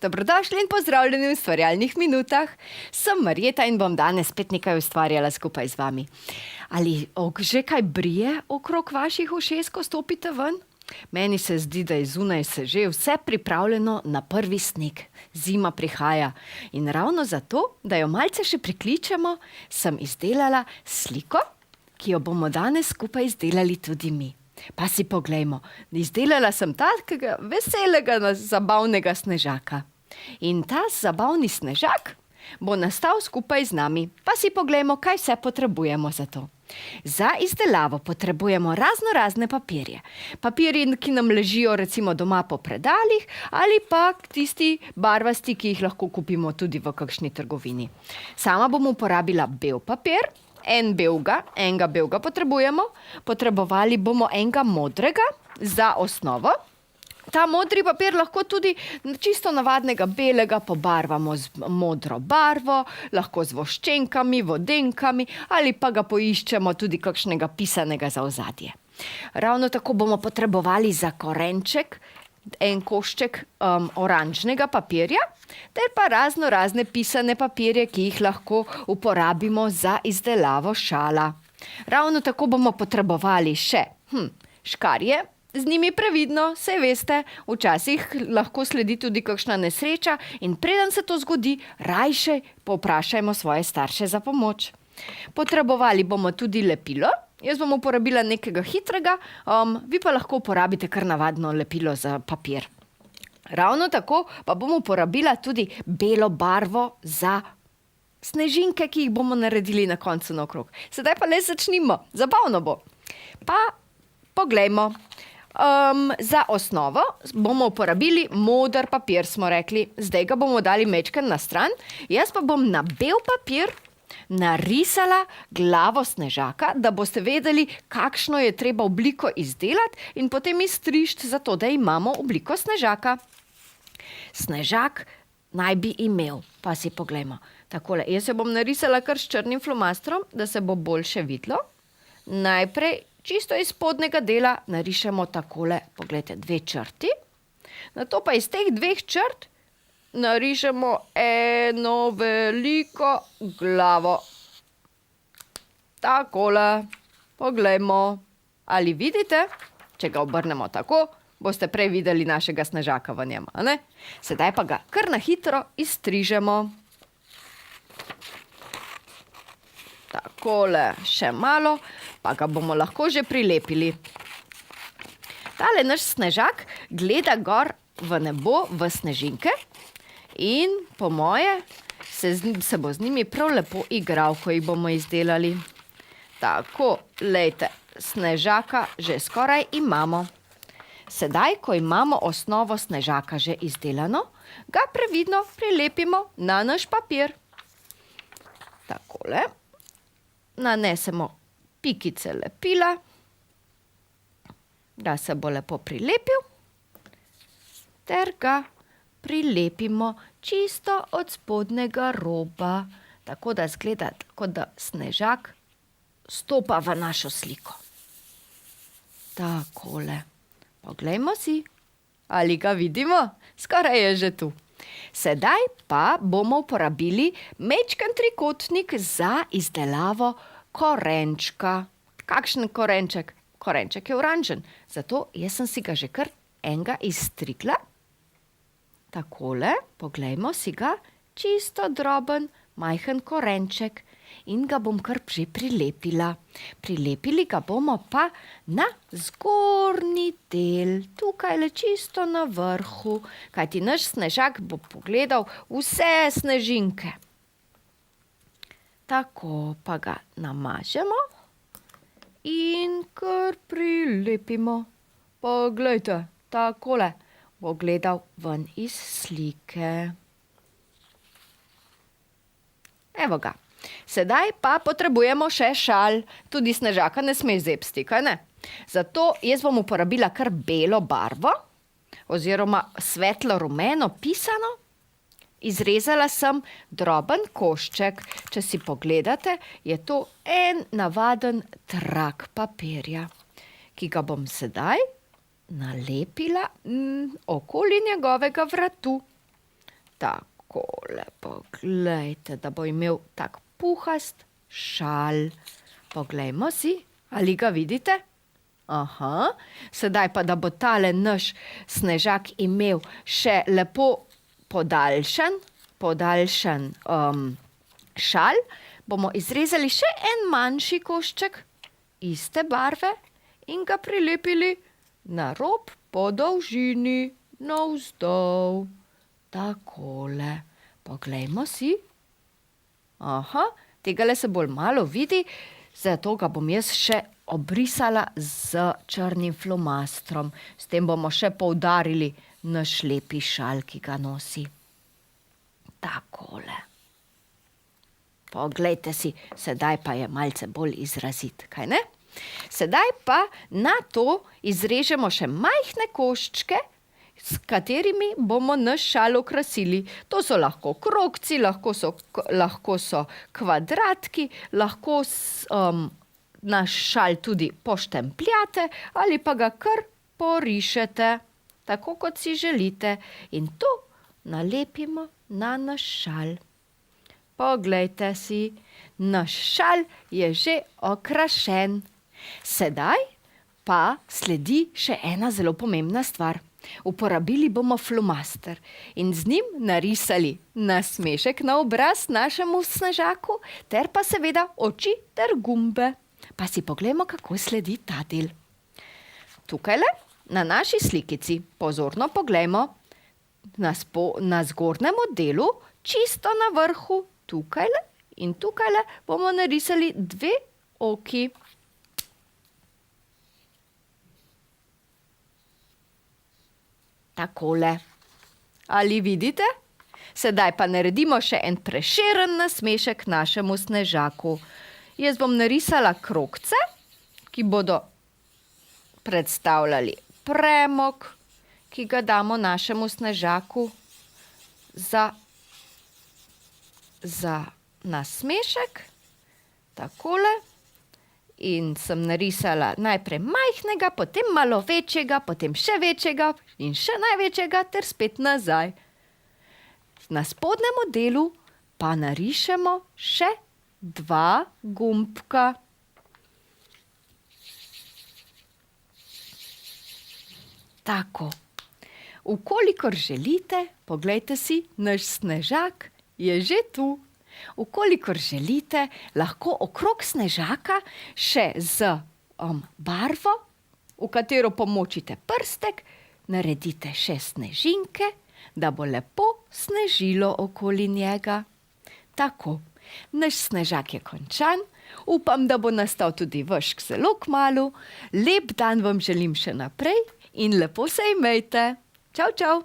Dobrodošli in pozdravljeni v Ustvarjalnih minutah. Sem Marjeta in bom danes spet nekaj ustvarjala skupaj z vami. Ali že kaj brije okrog vaših ušes, ko stopite ven? Meni se zdi, da je zunaj se že vse pripravljeno na prvi sneg. Zima prihaja in ravno zato, da jo malce še prikličemo, sem izdelala sliko, ki jo bomo danes skupaj izdelali tudi mi. Pa si poglejmo, izdelala sem takega veselega, zabavnega snežaka. In ta zabavni snežak bo nastal skupaj z nami. Pa si poglejmo, kaj vse potrebujemo za to. Za izdelavo potrebujemo razne papirje. Papirji, ki nam ležijo recimo doma po predalih, ali pa tisti barvasti, ki jih lahko kupimo tudi v kakšni trgovini. Sama bom uporabila bel papir, enega belega potrebujemo. Potrebovali bomo enega modrega za osnovo. Ta modri papir lahko tudi čisto navadnega belega pobarvamo z modro barvo, lahko z voščenkami, vodenkami ali pa ga poiščemo tudi kakšnega pisanega za ozadje. Ravno tako bomo potrebovali za korenček en košček oranžnega papirja ter pa razne pisane papirje, ki jih lahko uporabimo za izdelavo šala. Ravno tako bomo potrebovali še škarje. Z njimi previdno, saj veste, včasih lahko sledi tudi kakšna nesreča in preden se to zgodi, rajše povprašajmo svoje starše za pomoč. Potrebovali bomo tudi lepilo. Jaz bom uporabila nekega hitrega, vi pa lahko uporabite kar navadno lepilo za papir. Ravno tako pa bom uporabila tudi belo barvo za snežinke, ki jih bomo naredili na koncu naokrog. Sedaj pa le začnimo, zabavno bo. Pa poglejmo. Za osnovo bomo uporabili moder papir, smo rekli. Zdaj ga bomo dali majčkeno na stran. Jaz pa bom na bel papir narisala glavo snežaka, da boste vedeli, kakšno je treba obliko izdelati in potem izstrižiti, zato da imamo obliko snežaka. Snežak naj bi imel, pa si poglejmo. Takole, jaz jo bom narisala kar s črnim flomastrom, da se bo boljše videlo. Najprej čisto iz spodnjega dela narišemo takole, poglejte, 2 črti. Nato pa iz teh 2 črt narišemo eno veliko glavo. Takole, poglejmo. Ali vidite? Če ga obrnemo tako, boste prej videli našega snežaka v njem, a ne? Sedaj pa ga kar na hitro izstrižemo. Takole, še malo, pa ga bomo lahko že prilepili. Tale naš snežak gleda gor v nebo, v snežinke in po moje se bo z njimi prav lepo igral, ko jih bomo izdelali. Tako, lejte, snežaka že skoraj imamo. Sedaj, ko imamo osnovo snežaka že izdelano, ga previdno prilepimo na naš papir. Takole. Nanesemo pikice lepila, da se bo lepo prilepil, ter ga prilepimo čisto od spodnjega roba, tako da izgleda, kot da snežak stopa v našo sliko. Takole. Poglejmo si, ali ga vidimo? Skoraj je že tu. Sedaj pa bomo uporabili majčken trikotnik za izdelavo korenčka. Kakšen korenček? Korenček je oranžen, zato jaz sem si ga že kar enega izstrigla. Takole, poglejmo si ga, čisto droben, majhen korenček in ga bom kar že prilepila. Prilepili ga bomo pa na zgornji del, tukaj le čisto na vrhu, kajti naš snežak bo pogledal vse snežinke. Tako, pa ga namažemo in kar prilepimo. Poglejte, takole bo gledal ven iz slike. Evo ga. Sedaj pa potrebujemo še šal. Tudi snežaka ne sme zepsti, kaj ne? Zato jaz bom uporabila kar belo barvo oziroma svetlo rumeno pisano. Izrezala sem droben košček. Če si pogledate, je to en navaden trak papirja, ki ga bom sedaj nalepila okoli njegovega vratu. Takole, poglejte, da bo imel tak puhast šal. Poglejmo si, ali ga vidite? Aha, sedaj pa, da bo tale naš snežak imel še lepo podaljšan šal, bomo izrezali še en manjši košček iste barve in ga prilepili na rob po dolžini, navzdol. Takole. Poglejmo si. Aha, tegale se bolj malo vidi, zato ga bom jaz še obrisala z črnim flomastrom. S tem bomo še poudarili naš lepi šal, ki ga nosi. Takole. Poglejte si, sedaj pa je malce bolj izrazit, kaj ne? Sedaj pa na to izrežemo še majhne koščke, s katerimi bomo naš šal okrasili. To so lahko krogci, lahko so kvadratki, lahko naš šal tudi poštempljate ali pa ga kar porišete, tako kot si želite. In to nalepimo na naš šal. Poglejte si, naš šal je že okrašen. Sedaj pa sledi še ena zelo pomembna stvar. Uporabili bomo flomaster in z njim narisali nasmešek na obraz našemu snežaku, ter pa seveda oči ter gumbe. Pa si poglejmo, kako sledi ta del. Tukajle na naši slikici, pozorno poglejmo, na zgornjem delu, čisto na vrhu, tukajle in tukajle bomo narisali 2 oki. Takole. Ali vidite? Sedaj pa naredimo še en prešeren nasmešek našemu snežaku. Jaz bom narisala krogce, ki bodo predstavljali premog, ki ga damo našemu snežaku za nasmešek. Takole. In sem narisala najprej majhnega, potem malo večjega, potem še večjega in še največjega ter spet nazaj. Na spodnjem delu pa narišemo še 2 gumbka. Tako. Vkolikor želite, poglejte si, naš snežak je že tu. Vkolikor želite, lahko okrog snežaka še z barvo, v katero pomočite prstek, naredite še snežinke, da bo lepo snežilo okoli njega. Tako, naš snežak je končan. Upam, da bo nastal tudi vaš zelo kmalu. Lep dan vam želim še naprej in lepo se imejte. Čau, čau.